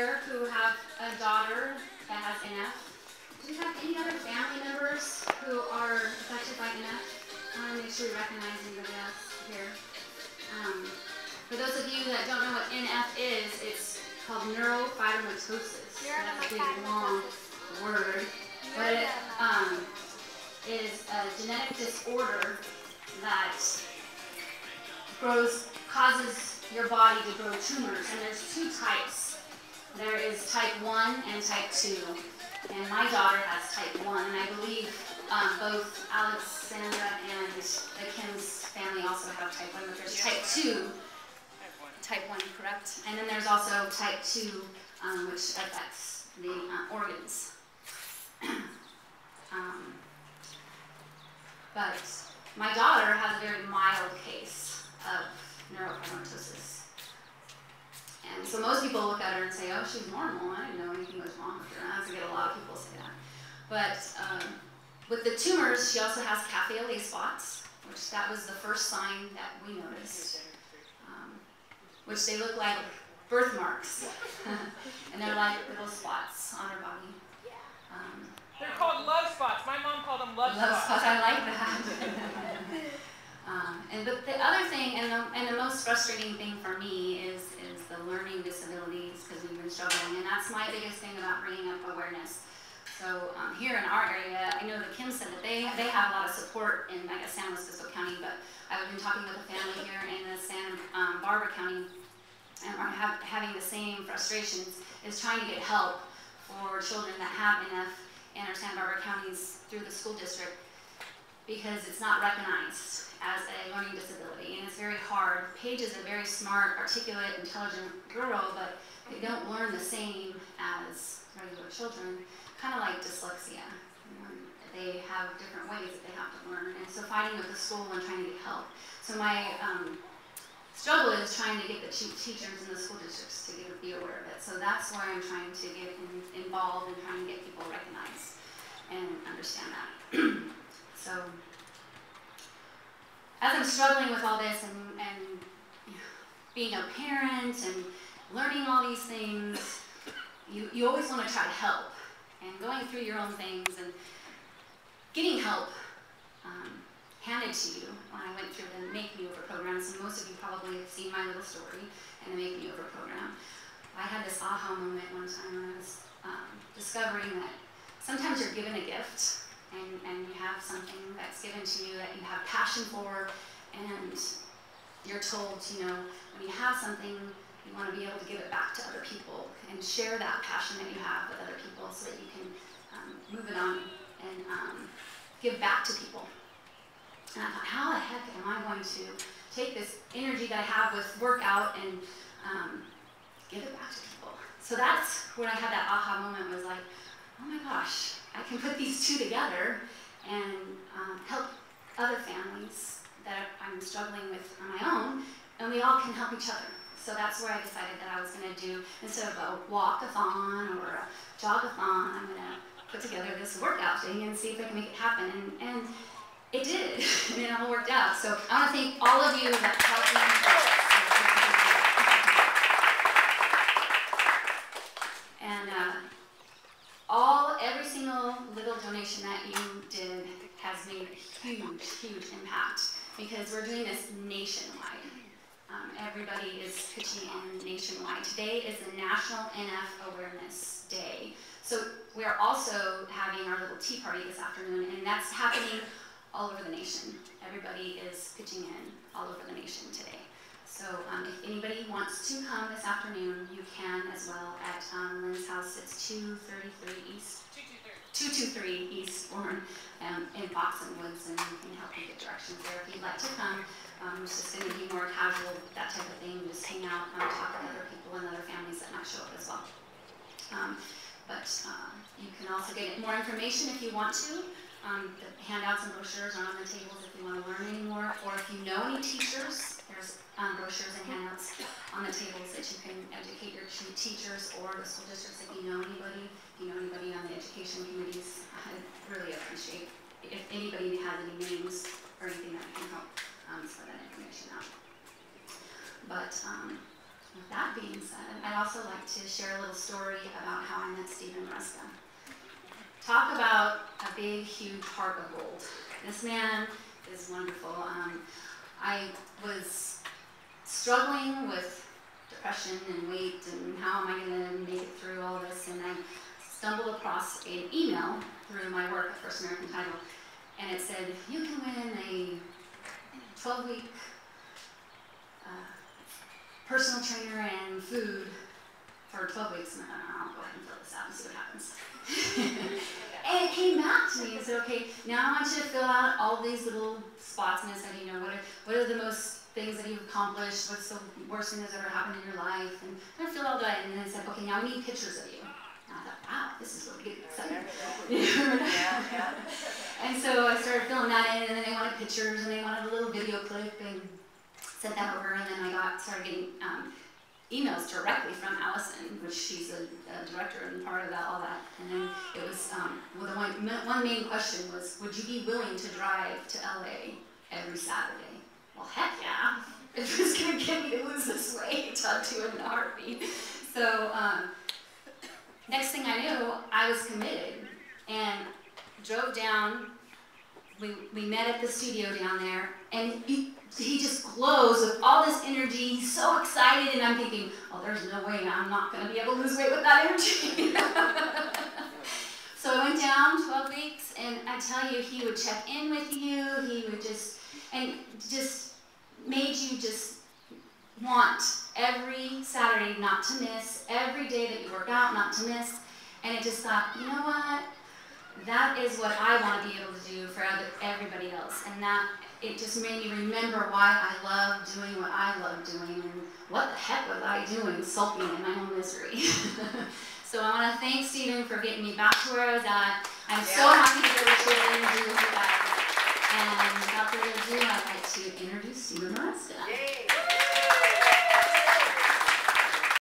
here who have a daughter that has NF. Do you have any other family members who are affected by NF? I want to make sure we recognize anybody else here. For those of you that don't know what NF is, it's called neurofibromatosis. That's a big, long word. But it is a genetic disorder that causes your body to grow tumors. And there's two types. There is type 1 and type 2. And my daughter has type 1. And I believe both Alexandra and the Kim's family also have type 1. But there's type 2. Type 1, correct? And then there's also type 2, which affects the organs. But my daughter has a very mild case of neurofibromatosis. And so most people look at her and say, oh, she's normal. I didn't know anything was wrong with her. I get a lot of people say that. But with the tumors, she also has cafe au lait spots, which that was the first sign that we noticed. Which they look like birthmarks. And they're like little spots on her body. They're called love spots. My mom called them love spots. I like that. But the other thing, and the most frustrating thing for me is the learning disabilities, because we've been struggling, and that's my biggest thing about bringing up awareness. So here in our area, I know that Kim said that they have a lot of support in, I guess, San Luis Obispo County, but I've been talking with a family here in the Santa Barbara County, and are having the same frustrations, is trying to get help for children that have NF in our Santa Barbara counties through the school district, because it's not recognized as a learning disability, and it's very hard. Paige is a very smart, articulate, intelligent girl, but they don't learn the same as regular children, kind of like dyslexia. They have different ways that they have to learn, and so fighting with the school and trying to get help. So my struggle is trying to get the teachers in the school districts to be aware of it. So that's where I'm trying to get involved and trying to get people recognized and understand that. So as I'm struggling with all this and being a parent and learning all these things, you always want to try to help. And going through your own things and getting help handed to you when I went through the Make Me Over program. So most of you probably have seen my little story in the Make Me Over program. I had this aha moment one time when I was discovering that sometimes you're given a gift and you have something that's given to you that you have passion for, and you're told, when you have something, you want to be able to give it back to other people and share that passion that you have with other people so that you can move it on and give back to people. And I thought, how the heck am I going to take this energy that I have with workout and give it back to people? So that's when I had that aha moment, was like, oh my gosh, I can put these two together and help other families that I'm struggling with on my own, and we all can help each other. So that's where I decided that I was going to do, instead of a walk-a-thon or a jog-a-thon, I'm going to put together this workout thing and see if I can make it happen. And it did, and it all worked out. So I want to thank all of you that helped me. And every single little donation that you did has made a huge, huge impact, because we're doing this nationwide. Everybody is pitching in nationwide. Today is the National NF Awareness Day. So we're also having our little tea party this afternoon, and that's happening all over the nation. Everybody is pitching in all over the nation today. So if anybody wants to come this afternoon, you can as well at Lynn's house. It's 233 East. 223 East Warren in Fox and Woods, and we can help you get directions there if you'd like to come. It's just going to be more casual, that type of thing. Just hang out and talk with other people and other families that might show up as well. But you can also get more information if you want to. The handouts and brochures are on the tables if you want to learn any more, or if you know any teachers, there's brochures and handouts on the tables that you can educate your teachers or the school districts if you know anybody. If you know anybody on the education committees, I'd really appreciate if anybody has any names or anything that can help spread that information out. But with that being said, I'd also like to share a little story about how I met Stephen Ruska. Talk about a big, huge heart of gold. This man is wonderful. I was struggling with depression and weight and how am I going to make it through all this, and I stumbled across an email through my work at First American Title, and it said, you can win a 12-week personal trainer and food for 12 weeks, and I'll go ahead and fill this out and see what happens. And it came back to me and said, okay, now I want you to fill out all these little spots, and it said, you know, what are the most things that you've accomplished, what's the worst thing that's ever happened in your life, and I filled all that, and then it said, okay, now we need pictures of you. And I thought, wow, this is really exciting. And so I started filling that in, and then they wanted pictures, and they wanted a little video clip, and sent that over, and then I started getting emails directly from Allison, which she's a director and part of that, all that. And then it was, well, the one main question was, would you be willing to drive to LA every Saturday? Well, heck yeah. If it was going to get me to lose this weight, I'd do it in a heartbeat. So next thing I knew, I was committed and drove down. We met at the studio down there, and he just glows with all this energy. He's so excited, and I'm thinking, oh, there's no way I'm not going to be able to lose weight with that energy. So I went down 12 weeks, and I tell you, he would check in with you. He would just made you just want every Saturday not to miss, every day that you work out not to miss. And it just thought, you know what? That is what I want to be able to do for everybody else. And that it just made me remember why I love doing what I love doing, and what the heck was I doing sulking in my own misery. So I want to thank Stephen for getting me back to where I was at. I'm so happy to be able to share that interview with you guys. And without further ado, I'd like to introduce Stephen Ruska.